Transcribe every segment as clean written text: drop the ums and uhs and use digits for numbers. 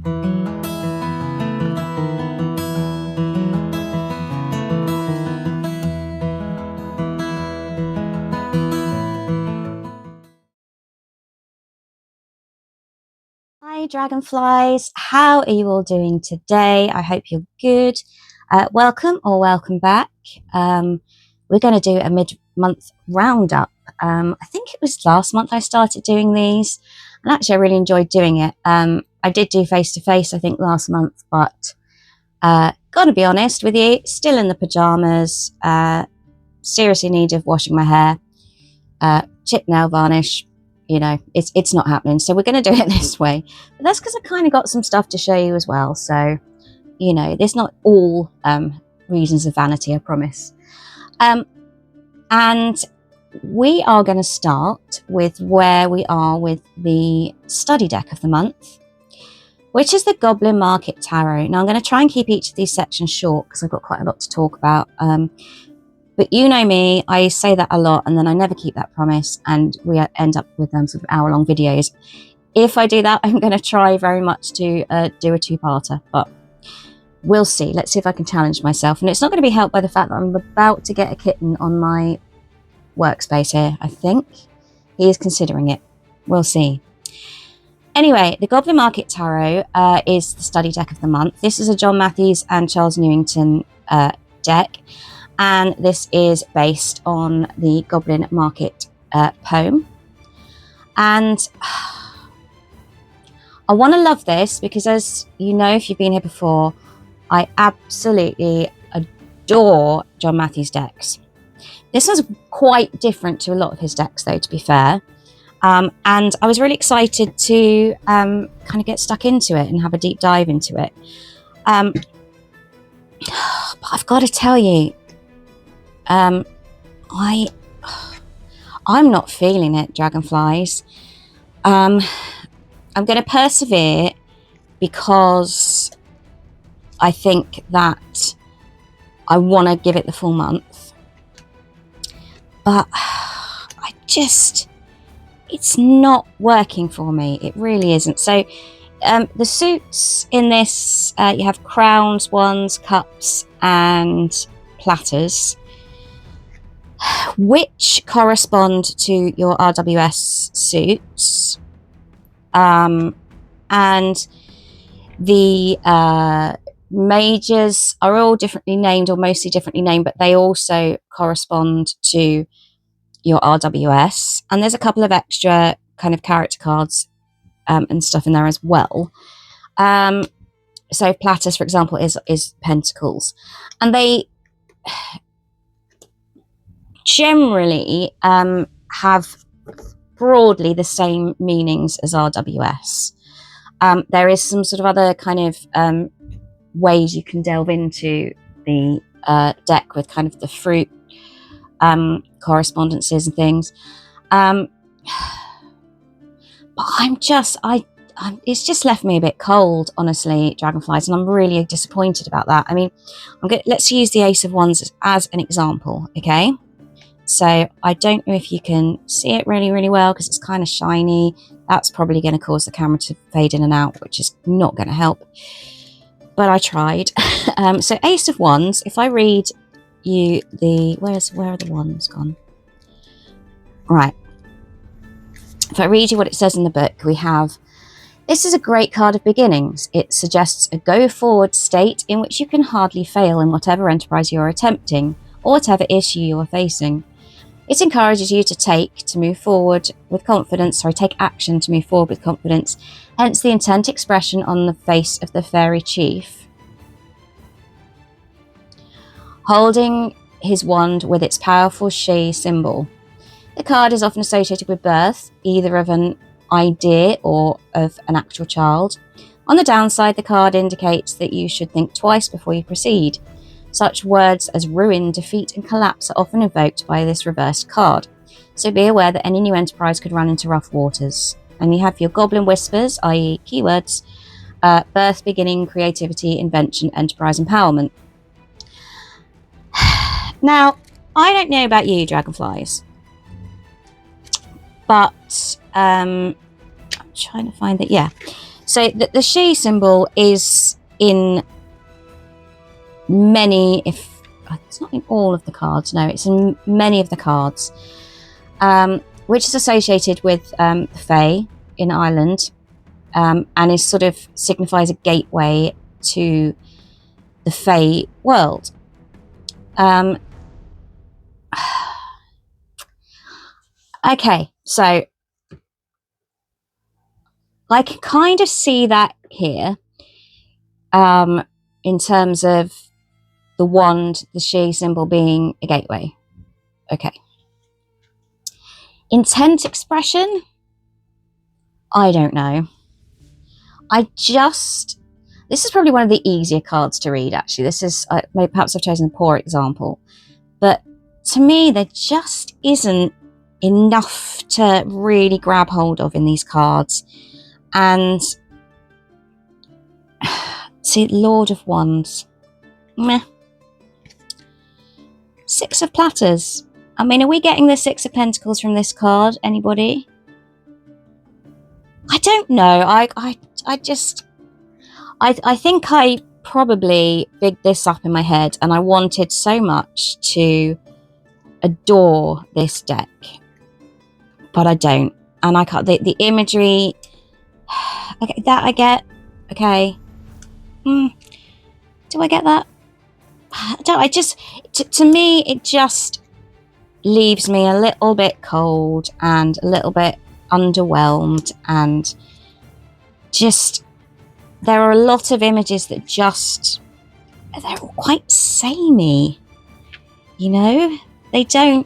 Hi dragonflies, how are you all doing today? I hope you're good. Welcome or welcome back. We're going to do a mid-month roundup. I think it was last month I started doing these, and actually I really enjoyed doing it. I did do face-to-face I think last month, but gotta be honest with you, still in the pyjamas, seriously in need of washing my hair, chip nail varnish. You know, it's not happening. So we're going to do it this way. But that's because I kind of got some stuff to show you as well. So, you know, there's not all reasons of vanity, I promise. And we are going to start with where we are with the study deck of the month, which is the Goblin Market Tarot. Now, I'm going to try and keep each of these sections short because I've got quite a lot to talk about. But you know me, I say that a lot and then I never keep that promise and we end up with sort of hour-long videos. If I do that, I'm going to try very much to do a two-parter, but we'll see. Let's see if I can challenge myself. And it's not going to be helped by the fact that I'm about to get a kitten on my workspace here, I think. He is considering it. We'll see. Anyway, the Goblin Market Tarot is the study deck of the month. This is a John Matthews and Charles Newington deck. And this is based on the Goblin Market poem. And I want to love this because, as you know, if you've been here before, I absolutely adore John Matthews' decks. This was quite different to a lot of his decks, though, to be fair. And I was really excited to kind of get stuck into it and have a deep dive into it. But I've got to tell you, I'm not feeling it, dragonflies. I'm going to persevere because I think that I want to give it the full month. But it's not working for me. It really isn't. So the suits in this, you have crowns, wands, cups, and platters, which correspond to your RWS suits, and the majors are all differently named or mostly differently named, but they also correspond to your RWS, and there's a couple of extra kind of character cards and stuff in there as well. So platters, for example, is pentacles, and they generally have broadly the same meanings as RWS. There is some sort of other kind of ways you can delve into the deck with kind of the fruit correspondences and things. But it's just left me a bit cold, honestly, dragonflies, and I'm really disappointed about that. I mean, let's use the Ace of Wands as an example, okay? So I don't know if you can see it really, really well because it's kind of shiny. That's probably going to cause the camera to fade in and out, which is not going to help. But I tried. So Ace of Wands, if I read you the... Where are the wands gone? Right. If I read you what it says in the book, we have... This is a great card of beginnings. It suggests a go-forward state in which you can hardly fail in whatever enterprise you are attempting, or whatever issue you are facing. It encourages you to take action to move forward with confidence, hence the intent expression on the face of the fairy chief, holding his wand with its powerful she symbol. The card is often associated with birth, either of an idea or of an actual child. On the downside, the card indicates that you should think twice before you proceed. Such words as ruin, defeat, and collapse are often invoked by this reversed card, so be aware that any new enterprise could run into rough waters. And you have your Goblin Whispers, i.e. keywords, birth, beginning, creativity, invention, enterprise, empowerment. Now, I don't know about you, dragonflies, but I'm trying to find it, yeah. So the she symbol is in many, if it's not in all of the cards, no, it's in many of the cards, which is associated with the Fae in Ireland, and is sort of signifies a gateway to the Fae world. Okay, so I can kind of see that here, in terms of the wand, the she symbol being a gateway. Okay. Intent expression? I don't know. This is probably one of the easier cards to read, actually. This is, perhaps I've chosen a poor example, but to me, there just isn't enough to really grab hold of in these cards. And see, Lord of Wands, meh. Six of Platters. I mean, are we getting the Six of Pentacles from this card? Anybody? I don't know. I think I probably bigged this up in my head, and I wanted so much to adore this deck, but I don't. And I can't. The imagery. Okay, that I get. Okay. Do I get that? To me, it just leaves me a little bit cold and a little bit underwhelmed, and just there are a lot of images that they're quite samey, you know. They don't.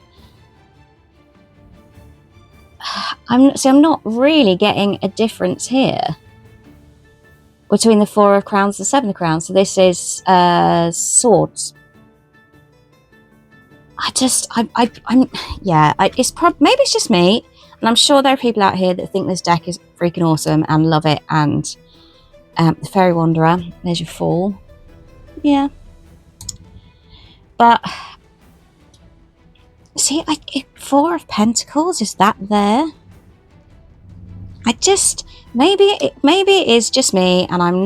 I'm not really getting a difference here between the Four of Crowns and the Seven of Crowns. So this is swords. Maybe it's just me, and I'm sure there are people out here that think this deck is freaking awesome and love it. And the Fairy Wanderer, there's your Fool. Yeah, but see, Four of Pentacles, is that there? Maybe it is just me, and I'm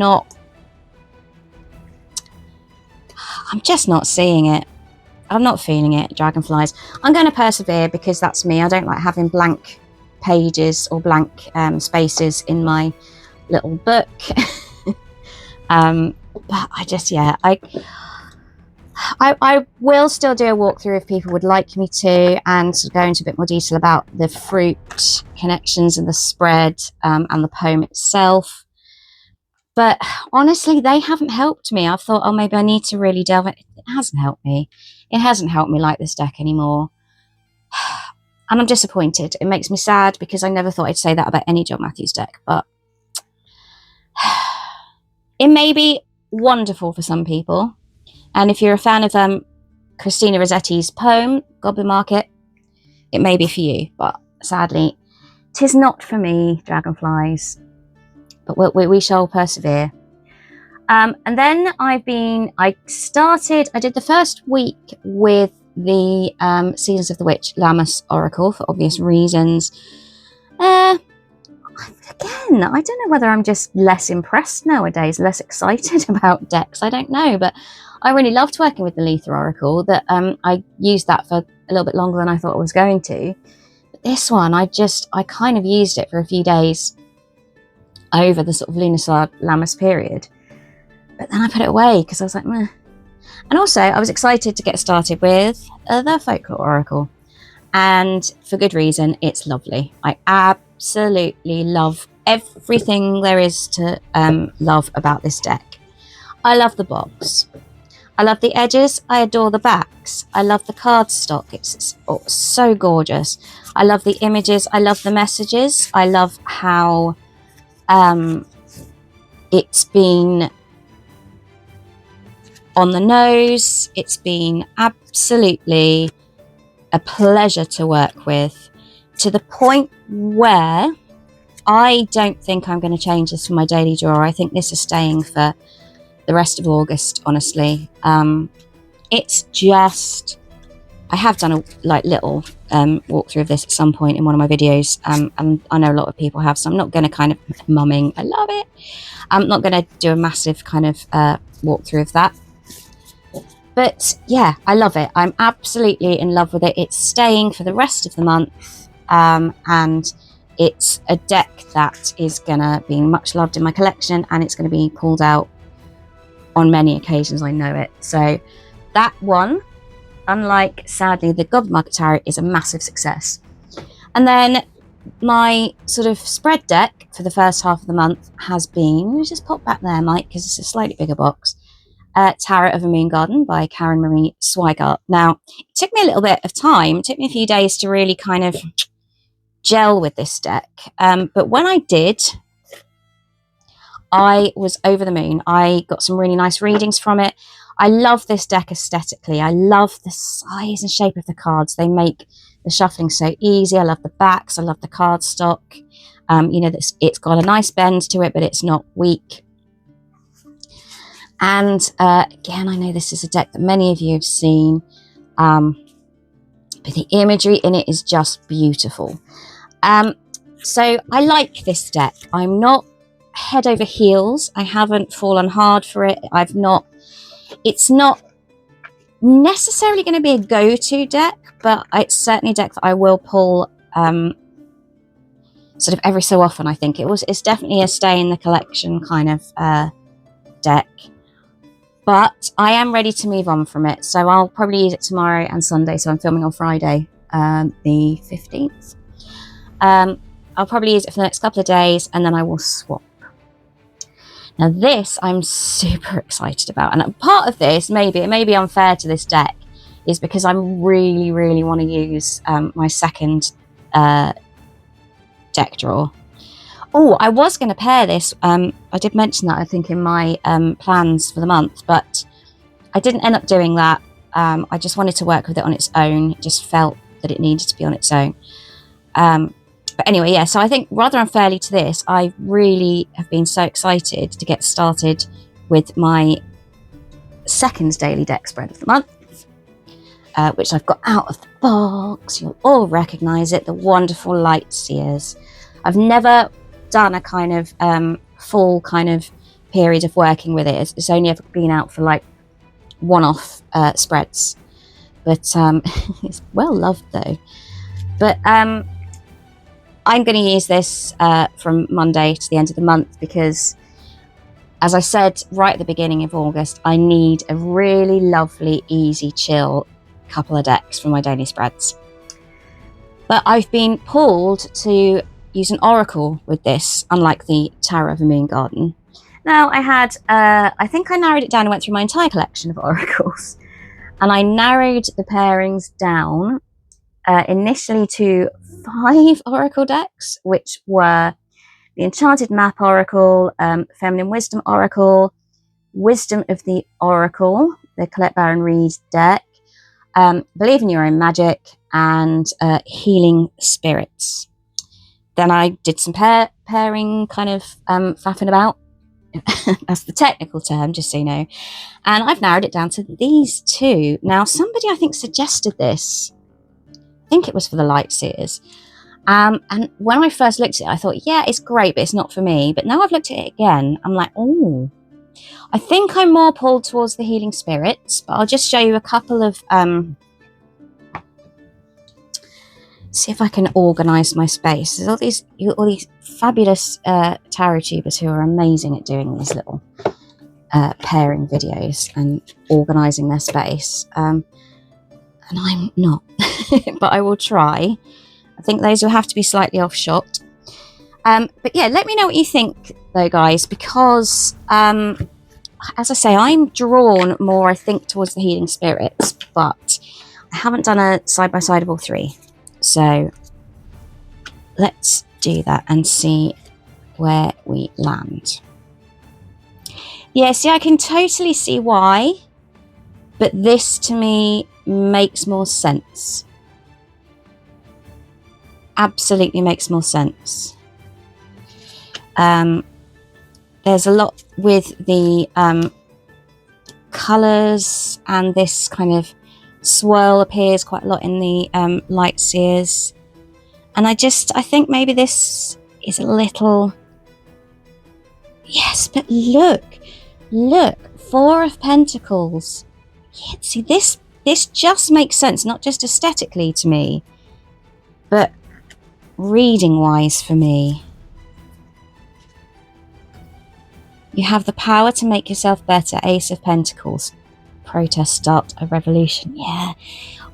just not seeing it. I'm not feeling it, Dragonflies. I'm going to persevere because that's me. I don't like having blank pages or blank spaces in my little book. But I will still do a walkthrough if people would like me to, and go into a bit more detail about the fruit connections and the spread, and the poem itself. But honestly, they haven't helped me. I've thought, oh, maybe I need to really delve in. It hasn't helped me. It hasn't helped me like this deck anymore. And I'm disappointed. It makes me sad because I never thought I'd say that about any John Matthews deck. But it may be wonderful for some people. And if you're a fan of Christina Rossetti's poem, Goblin Market, it may be for you. But sadly, 'tis not for me, Dragonflies. But we shall persevere. And then I did the first week with the Seasons of the Witch Lammas Oracle for obvious reasons. Again, I don't know whether I'm just less impressed nowadays, less excited about decks. I don't know, but I really loved working with the Letha Oracle. That I used that for a little bit longer than I thought I was going to. But this one, I kind of used it for a few days over the sort of Lunar Lammas period. But then I put it away because I was like, meh. And also, I was excited to get started with the Folklore Oracle. And for good reason, it's lovely. I absolutely love everything there is to love about this deck. I love the box. I love the edges. I adore the backs. I love the cardstock. It's so gorgeous. I love the images. I love the messages. I love how it's been on the nose. It's been absolutely a pleasure to work with, to the point where I don't think I'm going to change this for my daily draw. I think this is staying for the rest of August, honestly. It's just I have done a little walkthrough of this at some point in one of my videos, and I know a lot of people have, so I'm not going to kind of mumming. I love it. I'm not going to do a massive kind of walkthrough of that. But yeah, I love it. I'm absolutely in love with it. It's staying for the rest of the month, and it's a deck that is going to be much loved in my collection, and it's going to be pulled out on many occasions. I know it. So that one, unlike, sadly, the Goblin Market Tarot, is a massive success. And then my sort of spread deck for the first half of the month has been, let me just pop back there, Mike, because it's a slightly bigger box, Tarot of a Moon Garden by Karen Marie Sweikhardt. Now, it took me a little bit of time. It took me a few days to really kind of gel with this deck. But when I did, I was over the moon. I got some really nice readings from it. I love this deck aesthetically. I love the size and shape of the cards. They make the shuffling so easy. I love the backs. I love the cardstock. You know, it's got a nice bend to it, but it's not weak. And again, I know this is a deck that many of you have seen, but the imagery in it is just beautiful. So I like this deck. I'm not head over heels. I haven't fallen hard for it. It's not necessarily going to be a go-to deck, but it's certainly a deck that I will pull sort of every so often. I think it's definitely a stay in the collection kind of deck. But I am ready to move on from it, so I'll probably use it tomorrow and Sunday. So I'm filming on Friday, the 15th. I'll probably use it for the next couple of days, and then I will swap. Now this I'm super excited about, and part of this, it may be unfair to this deck, is because I really, really want to use my second deck drawer. Oh, I was going to pair this. I did mention that, I think, in my plans for the month, but I didn't end up doing that. I just wanted to work with it on its own. It just felt that it needed to be on its own. But anyway, yeah, so I think rather unfairly to this, I really have been so excited to get started with my second daily deck spread of the month, which I've got out of the box. You'll all recognise it, the wonderful Lightseers. I've never done a kind of full kind of period of working with it. It's only ever been out for like one-off spreads, but it's well loved though. But I'm going to use this from Monday to the end of the month because, as I said right at the beginning of August, I need a really lovely, easy, chill couple of decks for my daily spreads. But I've been pulled to use an oracle with this, unlike the Tarot of a Moon Garden. Now, I think I narrowed it down and went through my entire collection of oracles, and I narrowed the pairings down initially to 5 oracle decks, which were the Enchanted Map Oracle, Feminine Wisdom Oracle, Wisdom of the Oracle, the Colette Baron Reed deck, Believe in Your Own Magic, and Healing Spirits. Then I did some pairing kind of faffing about. That's the technical term, just so you know. And I've narrowed it down to these 2. Now, somebody I think suggested this. I think it was for the Lightseers. And when I first looked at it, I thought, yeah, it's great, but it's not for me. But now I've looked at it again, I'm like, oh, I think I'm more pulled towards the Healing Spirits. But I'll just show you a couple of... see if I can organise my space. There's all these fabulous tarot tubers who are amazing at doing these little pairing videos and organising their space. And I'm not, but I will try. I think those will have to be slightly off shot. But yeah, let me know what you think though, guys, because as I say, I'm drawn more, I think, towards the Healing Spirits, but I haven't done a side-by-side of all 3. So let's do that and see where we land. Yeah, see, I can totally see why, but this to me makes more sense. Absolutely makes more sense. There's a lot with the colours and this kind of Swirl appears quite a lot in the Lightseers. And I think maybe this is a little... Yes, but look, 4 of Pentacles. Yeah, see, this just makes sense, not just aesthetically to me, but reading-wise for me. You have the power to make yourself better, Ace of Pentacles. Protest, start a revolution. Yeah.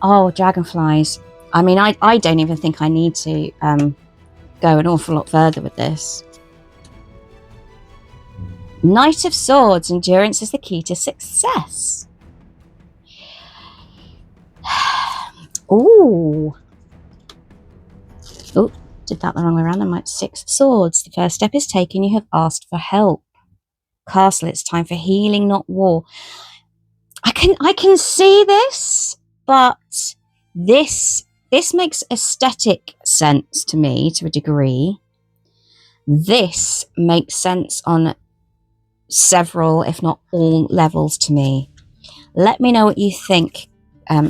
Oh, dragonflies. I mean, I don't even think I need to go an awful lot further with this. Knight of Swords. Endurance is the key to success. Ooh. Oh, did that the wrong way around. I might 6 of Swords. The first step is taken. You have asked for help. Castle, it's time for healing, not war. I can see this, but this makes aesthetic sense to me to a degree. This makes sense on several, if not all, levels to me. Let me know what you think,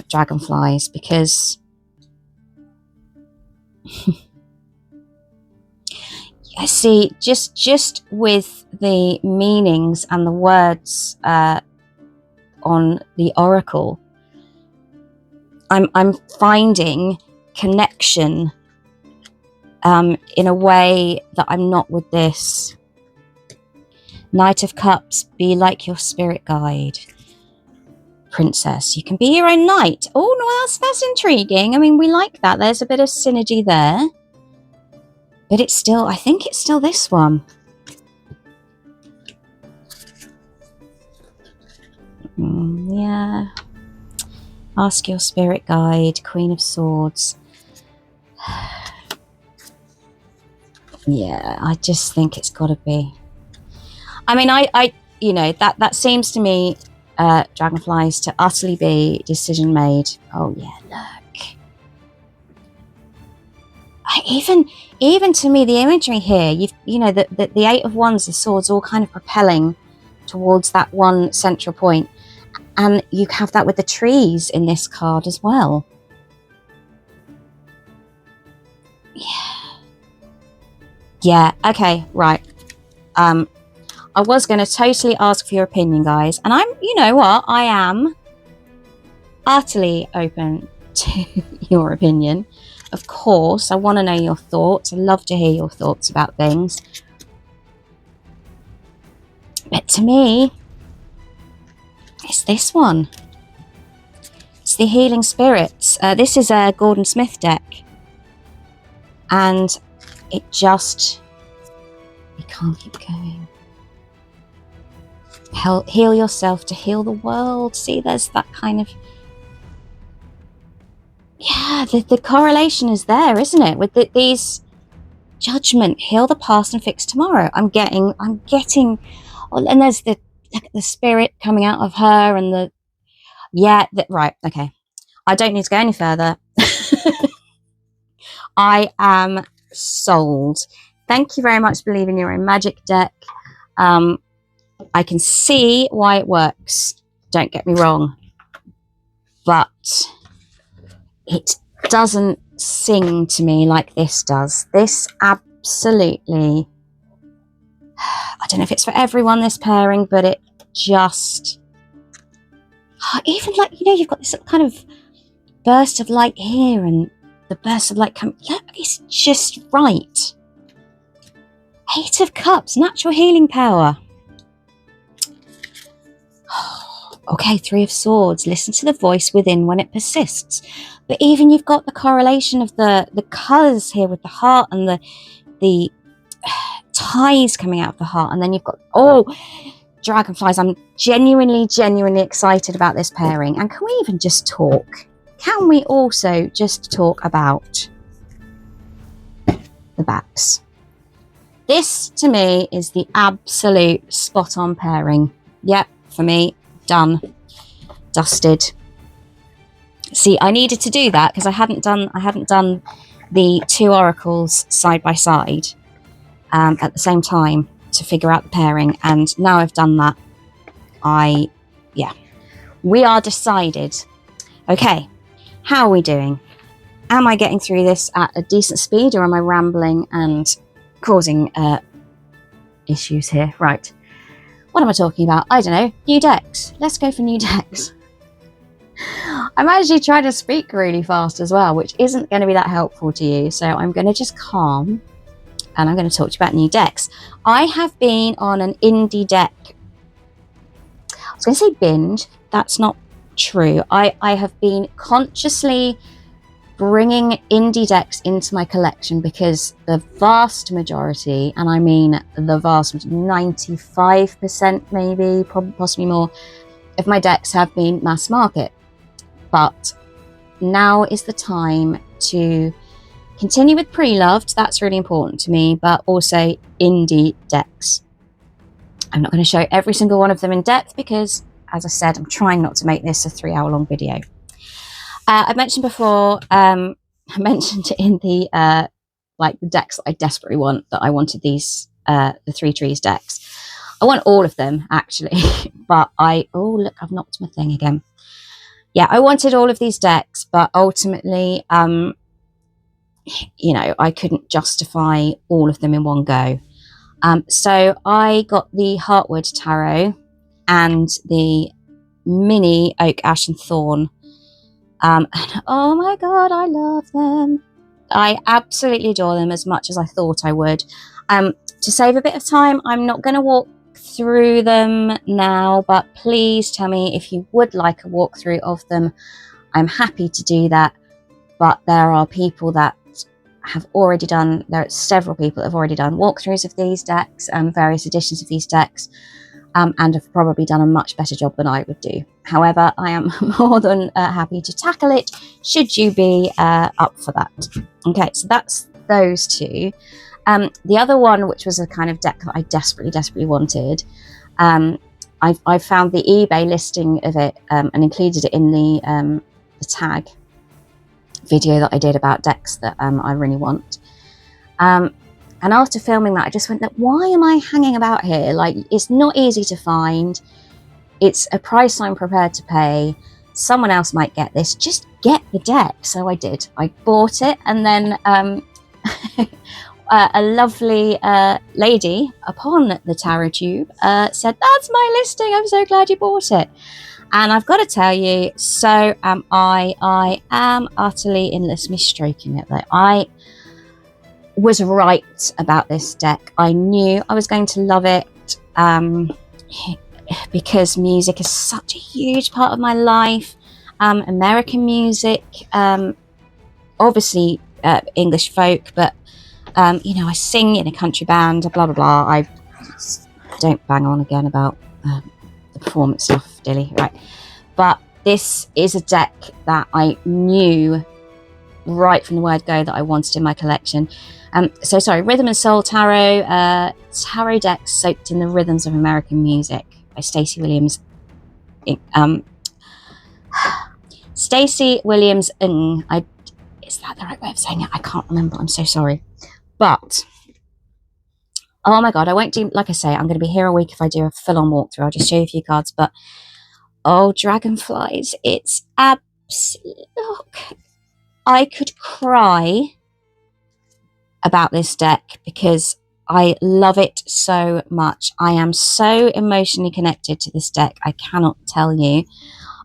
dragonflies, because I see just with the meanings and the words on the oracle, I'm finding connection in a way that I'm not with this. Knight of Cups, be like your spirit guide. Princess, you can be your own knight. Oh no, that's intriguing. I mean, we like that. There's a bit of synergy there. But it's still, I think it's still this one. Yeah. Ask your spirit guide, Queen of Swords. Yeah, I just think it's got to be. I mean, I you know, that seems to me, dragonflies, to utterly be decision made. Oh yeah, look. Even to me, the imagery here, you know, the 8 of Wands, the swords, all kind of propelling towards that one central point. And you have that with the trees in this card as well. Yeah, okay, right. I was going to totally ask for your opinion, guys. And you know what? I am utterly open to your opinion. Of course, I want to know your thoughts. I love to hear your thoughts about things. But to me, it's this one. It's the Healing Spirits. This is a Gordon Smith deck. And it just... You can't keep going. Heal yourself to heal the world. See, there's that kind of... Yeah, the correlation is there, isn't it? With these judgment, heal the past and fix tomorrow. I'm getting, and there's the spirit coming out of her and the, yeah, right, okay. I don't need to go any further. I am sold. Thank you very much for believing your own magic deck. I can see why it works. Don't get me wrong. But it doesn't sing to me like this does. This absolutely... I don't know if it's for everyone, this pairing, but it just... Even like, you know, you've got this kind of burst of light here and the burst of light coming... Look, it's just right. 8 of Cups, natural healing power. Okay, 3 of Swords. Listen to the voice within when it persists. But even you've got the correlation of the colours here with the heart and the ties coming out of the heart. And then you've got, oh, dragonflies. I'm genuinely excited about this pairing. And can we even just talk? Can we also just talk about the backs? This, to me, is the absolute spot-on pairing. Yep, for me, done. Dusted. See, I needed to do that because I hadn't done the 2 oracles side by side at the same time to figure out the pairing, and now I've done that. Yeah, we are decided. Okay, how are we doing? Am I getting through this at a decent speed, or am I rambling and causing issues here? Right. What am I talking about? I don't know. New decks. Let's go for new decks. I'm actually trying to speak really fast as well, which isn't going to be that helpful to you. So I'm going to just calm and I'm going to talk to you about new decks. I have been on an indie deck. I was going to say binge. That's not true. I have been consciously bringing indie decks into my collection because the vast majority, and I mean the vast 95% maybe, possibly more, of my decks have been mass market. But now is the time to continue with pre-loved. That's really important to me, but also indie decks. I'm not going to show every single one of them in depth because, as I said, I'm trying not to make this a 3-hour-long video. I mentioned before, I mentioned in the the decks that I desperately want, that I wanted these the 3 trees decks. I want all of them actually, but oh look, I've knocked my thing again. Yeah, I wanted all of these decks, but ultimately, you know, I couldn't justify all of them in one go. So I got the Heartwood Tarot and the mini Oak, Ash and Thorn. And oh my god, I love them. I absolutely adore them as much as I thought I would. To save a bit of time, I'm not going to walk through them now, but please tell me if you would like a walkthrough of them. I'm happy to do that, but there are people that have already done, there are several people that have already done walkthroughs of these decks and various editions of these decks, and have probably done a much better job than I would do. However, I am more than happy to tackle it should you be up for that. Okay, so that's those two. The other one, which was a kind of deck that I desperately wanted, I found the eBay listing of it and included it in the tag video that I did about decks that I really want. And after filming that, I just went, why am I hanging about here? Like, it's not easy to find. It's a price I'm prepared to pay. Someone else might get this. Just get the deck. So I did. I bought it, and then a lovely lady upon the tarot tube said, "That's my listing. I'm so glad you bought it." And I've got to tell you, so am I. I am utterly in. Let's me stroking it. Like, I was right about this deck. I knew I was going to love it because music is such a huge part of my life. American music, obviously English folk, but you know, I sing in a country band, blah blah blah. I don't bang on again about the performance stuff, Dilly, right? But this is a deck that I knew right from the word go that I wanted in my collection. So sorry, Rhythm and Soul Tarot, tarot deck soaked in the rhythms of American music by Stacey Williams. Stacey Williams. Is that the right way of saying it? I can't remember. I'm so sorry. But oh my god, I won't do, like I say, I'm going to be here a week if I do a full-on walkthrough. I'll just show you a few cards. But oh, dragonflies! It's absolute. Look, I could cry about this deck because I love it so much. I am so emotionally connected to this deck. I cannot tell you.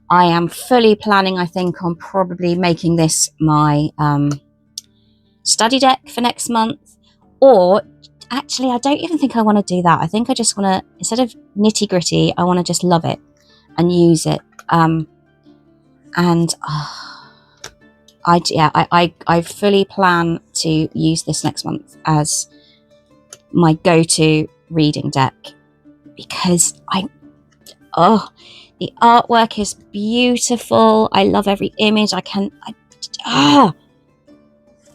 I am fully planning, I think, on probably making this my study deck for next month. Or actually, I don't even think I want to do that. I think I just want to, instead of nitty gritty, I want to just love it and use it. I fully plan to use this next month as my go-to reading deck because the artwork is beautiful. I love every image.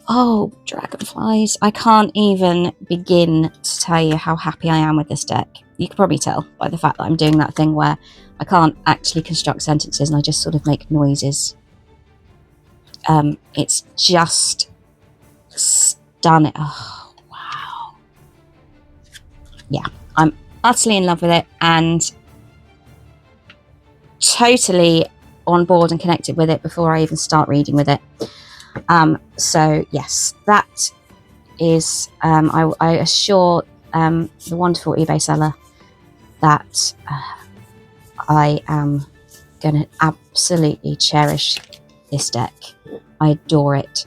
Oh, dragonflies. I can't even begin to tell you how happy I am with this deck. You can probably tell by the fact that I'm doing that thing where I can't actually construct sentences and I just sort of make noises. It's just stunning. Oh, wow. Yeah, I'm utterly in love with it and totally on board and connected with it before I even start reading with it. So yes, that is, I assure the wonderful eBay seller that I am going to absolutely cherish this deck. I adore it.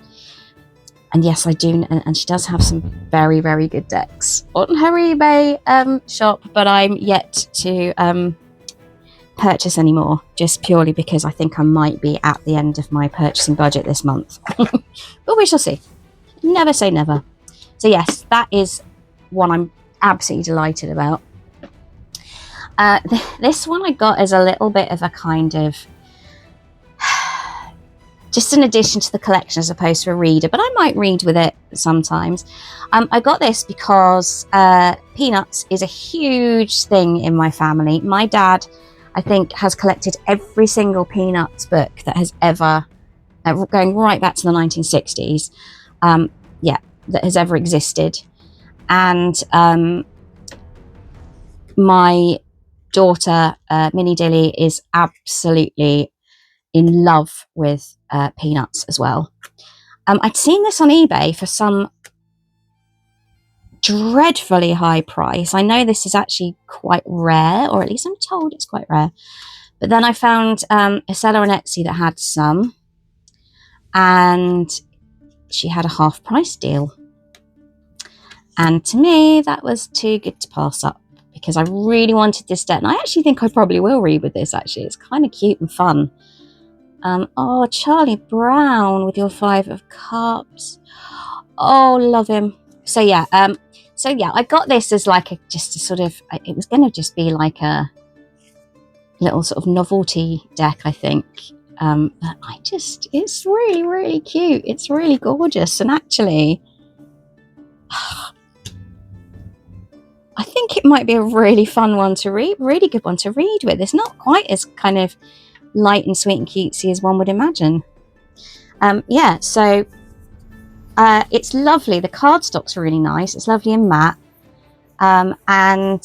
And yes, I do, and she does have some very, very good decks on her eBay shop, but I'm yet to purchase any more, just purely because I think I might be at the end of my purchasing budget this month. But we shall see. Never say never. So yes, that is one I'm absolutely delighted about. This one I got as a little bit of a kind of just an addition to the collection as opposed to a reader, but I might read with it sometimes. I got this because Peanuts is a huge thing in my family. My dad, I think, has collected every single Peanuts book that has ever, going right back to the 1960s, that has ever existed. And my daughter, Minnie Dilly, is absolutely in love with Peanuts as well. I'd seen this on eBay for some dreadfully high price. I know this is actually quite rare, or at least I'm told it's quite rare. But then I found a seller on Etsy that had some, and she had a half price deal. And to me, that was too good to pass up, because I really wanted this deck. And I actually think I probably will read with this, actually. It's kind of cute and fun. Oh, Charlie Brown with your 5 of Cups. Oh, love him. So yeah, I got this as like it was going to just be like a little sort of novelty deck, I think. But it's really, really cute. It's really gorgeous. And actually, I think it might be a really fun one to read, really good one to read with. It's not quite as kind of light and sweet and cutesy as one would imagine. It's lovely. The cardstock's really nice. It's lovely and matte. And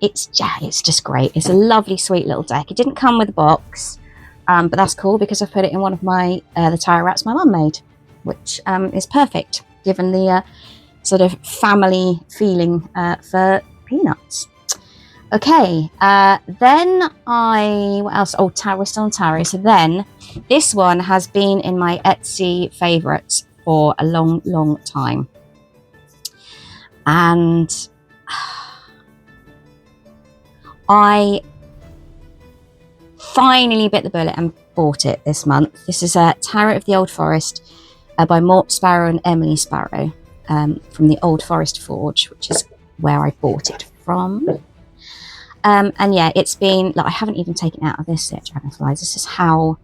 it's just great. It's a lovely, sweet little deck. It didn't come with a box, but that's cool because I've put it in one of my the tarot wraps my mum made, which is perfect given the sort of family feeling for Peanuts. Okay, then what else? Oh, we're still on tarot. So then, this one has been in my Etsy favourites for a long, long time. And I finally bit the bullet and bought it this month. This is Tarot of the Old Forest by Mort Sparrow and Emily Sparrow from the Old Forest Forge, which is where I bought it from. And yeah, it's been, like, I haven't even taken out of this yet, Dragonflies. This is how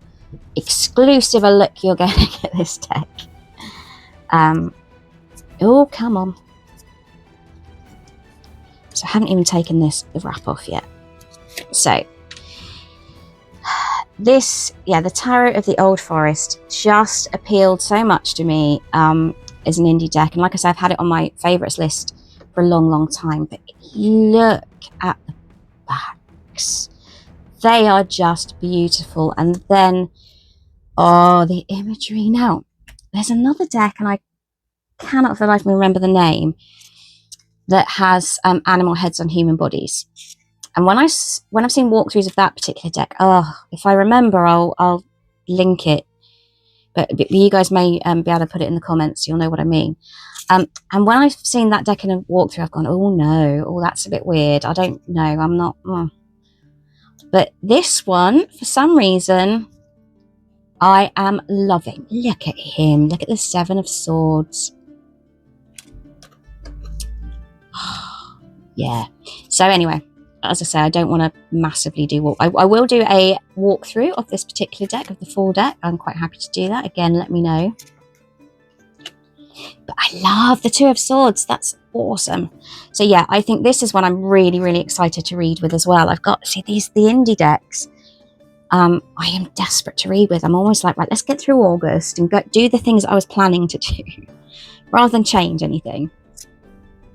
exclusive a look you're getting at this deck. Oh, come on. So I haven't even taken the wrap off yet. So, the Tarot of the Old Forest just appealed so much to me as an indie deck. And like I said, I've had it on my favourites list for a long, long time. But look at the backs. They are just beautiful. And then, oh, the imagery. Now, there's another deck, and I cannot for the life of me remember the name, that has animal heads on human bodies. And when I've seen walkthroughs of that particular deck, if I remember, I'll link it. But you guys may be able to put it in the comments. You'll know what I mean. And when I've seen that deck in a walkthrough, I've gone, oh no, oh, that's a bit weird. I don't know. I'm not. But this one, for some reason, I am loving. Look at him. Look at the 7 of Swords. Yeah. So anyway, as I say, I don't want to massively do I will do a walkthrough of this particular deck, of the full deck. I'm quite happy to do that. Again, let me know. But I love the 2 of Swords. That's awesome. So yeah, I think this is one I'm really, really excited to read with as well. I've got, see, the indie decks. I am desperate to read with. I'm always like, right, let's get through August and go do the things I was planning to do rather than change anything.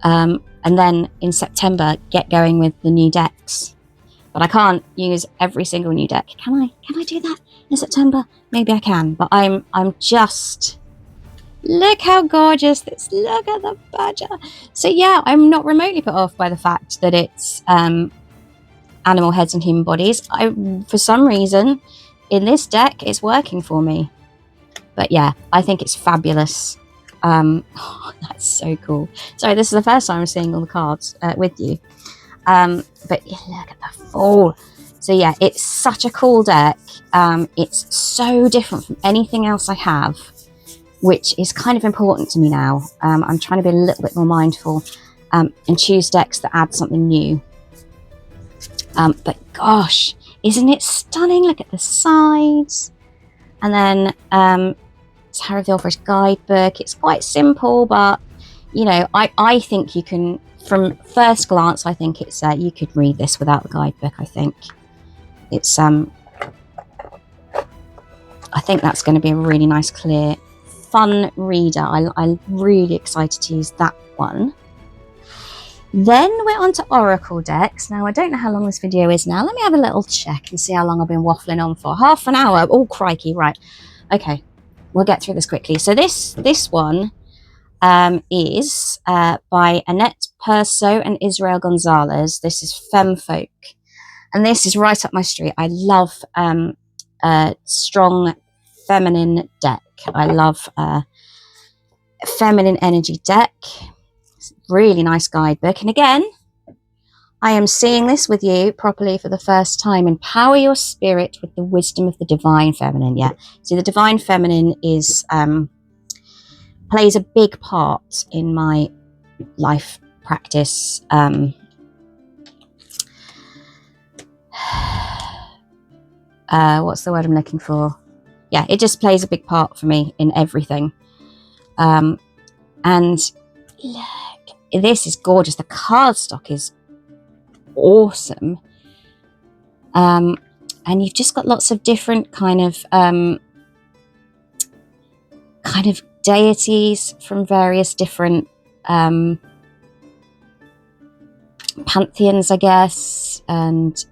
And then in September, get going with the new decks. but I can't use every single new deck. Can I? Can I do that in September? Maybe I can, but I'm just... Look how gorgeous this, look at the badger. So yeah, I'm not remotely put off by the fact that it's animal heads and human bodies. For some reason, in this deck, it's working for me. But yeah, I think it's fabulous. Oh, that's so cool. Sorry, this is the first time I'm seeing all the cards with you. But yeah, look at the fall. So yeah, it's such a cool deck. It's so different from anything else I have, which is kind of important to me now. I'm trying to be a little bit more mindful and choose decks that add something new. But gosh, isn't it stunning? Look at the sides. And then Tarot of the Old Guidebook. It's quite simple, but you know, I think you can, from first glance, I think it's you could read this without the guidebook. I think it's I think that's going to be a really nice, clear, fun reader. I'm really excited to use that one. Then we're on to Oracle decks. Now, I don't know how long this video is now. Let me have a little check and see how long I've been waffling on for. Half an hour. Oh, crikey. Right. Okay. We'll get through this quickly. So this one is by Annette Perso and Israel Gonzalez. This is Femfolk. And this is right up my street. I love a strong feminine deck. I love feminine energy deck. It's a really nice guidebook. And again, I am seeing this with you properly for the first time. Empower your spirit with the wisdom of the divine feminine. Yeah. So the divine feminine is plays a big part in my life practice. What's the word I'm looking for? Yeah, it just plays a big part for me in everything. And look, this is gorgeous. The cardstock is awesome. And you've just got lots of different kind of deities from various different pantheons, I guess. And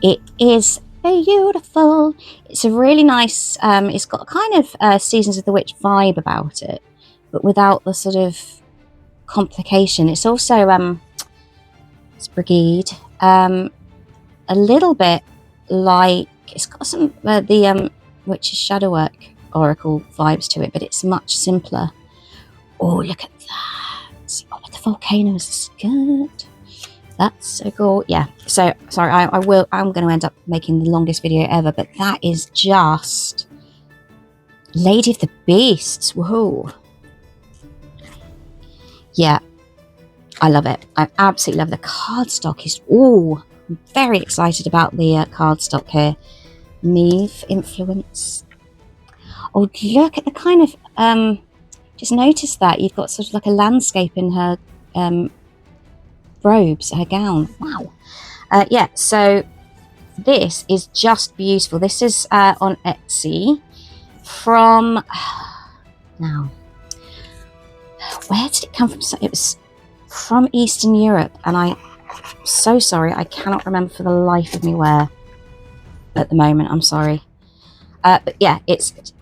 it is beautiful. It's a really nice, it's got kind of Seasons of the Witch vibe about it, but without the sort of complication. It's also it's Brigade, a little bit like, it's got some the Witch's Shadowwork Oracle vibes to it, but it's much simpler. Oh, look at that. Oh, the volcanoes is good. That's so cool. Yeah, so sorry, I'm going to end up making the longest video ever, but that is just Lady of the Beasts. Woohoo. Yeah, I love it. I absolutely love the cardstock. I'm very excited about the cardstock here. Neve influence. Oh, look at the kind of just notice that you've got sort of like a landscape in her robes, her gown. Wow. Yeah, so this is just beautiful. This is on Etsy from now, where did it come from? So it was from Eastern Europe, and I'm so sorry, I cannot remember for the life of me where at the moment. I'm sorry. But yeah,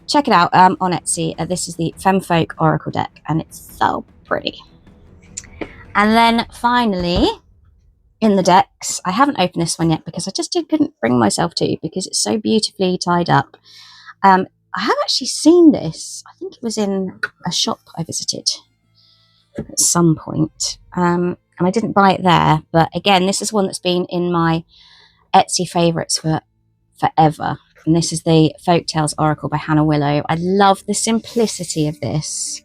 check it out on Etsy. This is the Femfolk Oracle deck, and it's so pretty. And then finally, in the decks, I haven't opened this one yet because I just couldn't bring myself to, because it's so beautifully tied up. I have actually seen this. I think it was in a shop I visited at some point. And I didn't buy it there. But again, this is one that's been in my Etsy favourites for forever. And this is the Folktales Oracle by Hannah Willow. I love the simplicity of this.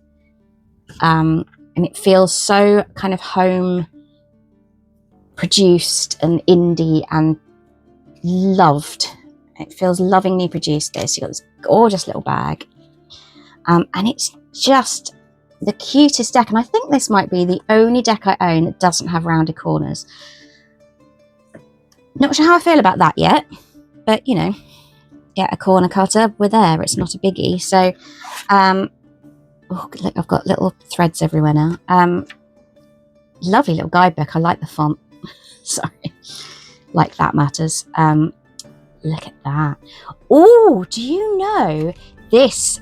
And it feels so kind of home produced and indie and loved. It feels lovingly produced, this. You've got this gorgeous little bag. And it's just the cutest deck. And I think this might be the only deck I own that doesn't have rounded corners. Not sure how I feel about that yet. But, you know, get a corner cutter, we're there. It's not a biggie. So, oh, look, I've got little threads everywhere now. Lovely little guidebook. I like the font. Sorry. like that matters. Look at that. Oh, do you know this?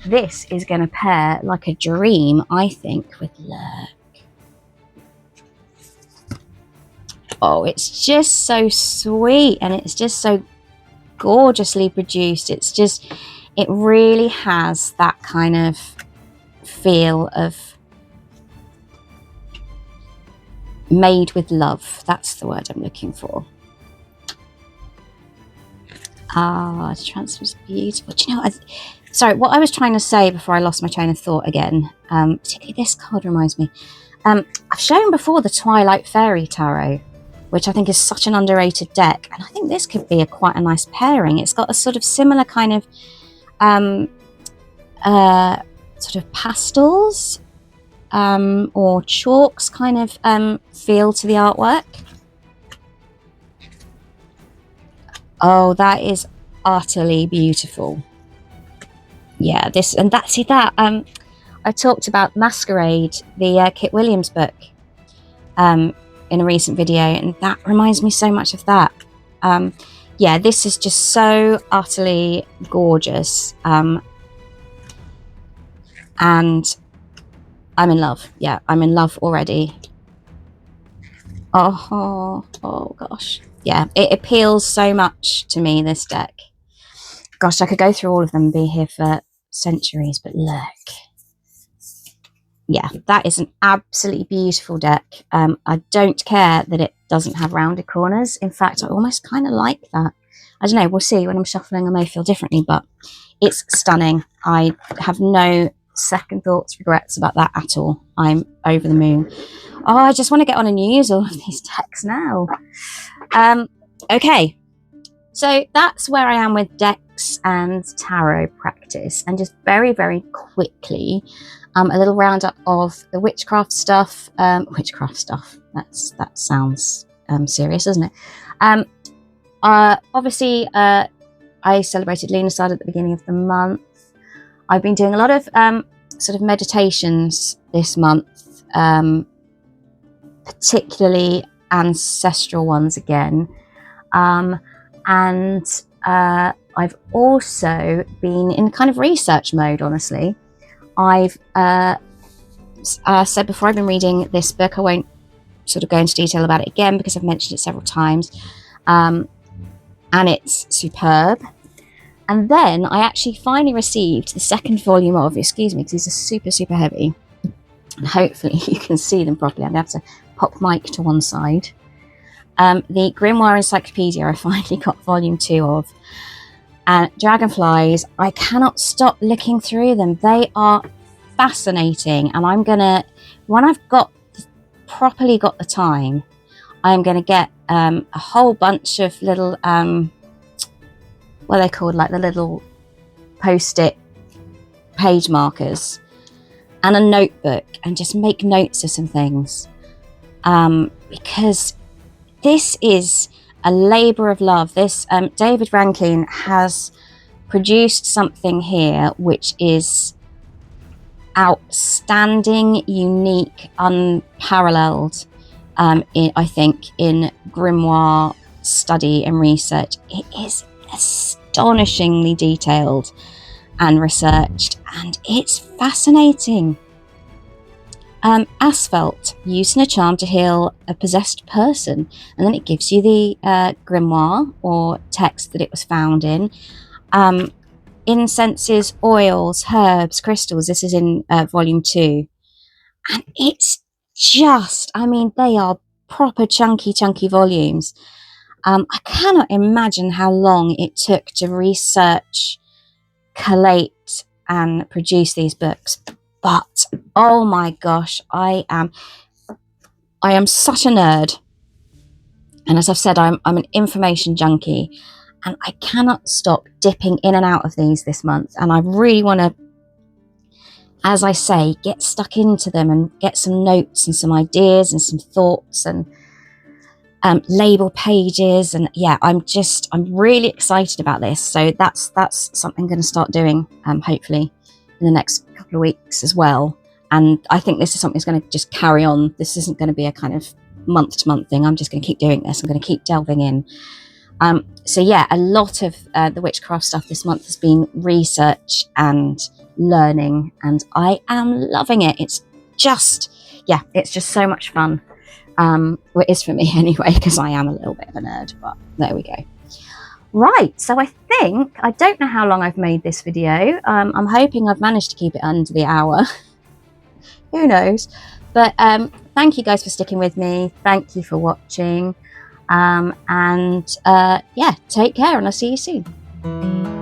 This is going to pair like a dream, I think, with Lurk. Oh, it's just so sweet, and it's just so gorgeously produced. It's just, it really has that kind of feel of made with love. That's the word I'm looking for. The transfer's beautiful. Do you know, sorry, what I was trying to say before I lost my train of thought again, particularly this card reminds me. I've shown before the Twilight Fairy Tarot, which I think is such an underrated deck, and I think this could be quite a nice pairing. It's got a sort of similar kind of sort of pastels or chalks kind of feel to the artwork. Oh, that is utterly beautiful. Yeah, this and that. See that? I talked about Masquerade, the Kit Williams book, in a recent video, and that reminds me so much of that. Yeah, this is just so utterly gorgeous, and I'm in love. Yeah, I'm in love already. Oh gosh. Yeah, it appeals so much to me, this deck. Gosh, I could go through all of them and be here for centuries, but look. Yeah, that is an absolutely beautiful deck. I don't care that it doesn't have rounded corners. In fact, I almost kind of like that. I don't know, we'll see. When I'm shuffling, I may feel differently, but it's stunning. I have no second thoughts, regrets about that at all. I'm over the moon. Oh, I just want to get on and use all of these decks now. Okay, so that's where I am with decks and tarot practice. And just very, very quickly, a little roundup of the witchcraft stuff. That sounds serious, doesn't it? Obviously, I celebrated Lunaside at the beginning of the month. I've been doing a lot of sort of meditations this month, particularly ancestral ones again. And I've also been in kind of research mode, honestly. I've said before, I've been reading this book. I won't sort of go into detail about it again because I've mentioned it several times. And it's superb. And then I actually finally received the second volume of, excuse me, because these are super, super heavy. And hopefully you can see them properly. I'm going to have to pop mic to one side. The Grimoire Encyclopedia I finally got volume 2 of. And Dragonflies, I cannot stop looking through them. They are fascinating. And I'm going to, when I've properly got the time, I'm going to get a whole bunch of little, what are they called? Like the little post-it page markers and a notebook and just make notes of some things. Because this is a labour of love. This David Rankin has produced something here which is outstanding, unique, unparalleled, I think, in grimoire study and research. It is astonishingly detailed and researched, and it's fascinating. Asphalt, used in a charm to heal a possessed person, and then it gives you the grimoire or text that it was found in. Incenses, oils, herbs, crystals. This is in volume 2, and it's just, I mean, they are proper chunky volumes. I cannot imagine how long it took to research, collate, and produce these books. But oh my gosh, I am such a nerd, and as I've said, I'm an information junkie, and I cannot stop dipping in and out of these this month. And I really want to, as I say, get stuck into them and get some notes and some ideas and some thoughts and label pages. And yeah, I'm really excited about this. So that's something I'm going to start doing, hopefully in the next couple of weeks as well. And I think this is something that's going to just carry on. This isn't going to be a kind of month to month thing. I'm just going to keep doing this. I'm going to keep delving in. So yeah, a lot of the witchcraft stuff this month has been research and learning, and I am loving it. It's just so much fun. Well, it is for me anyway, because I am a little bit of a nerd, but there we go. Right, so I don't know how long I've made this video. I'm hoping I've managed to keep it under the hour. Who knows? But thank you guys for sticking with me. Thank you for watching. Yeah, take care, and I'll see you soon.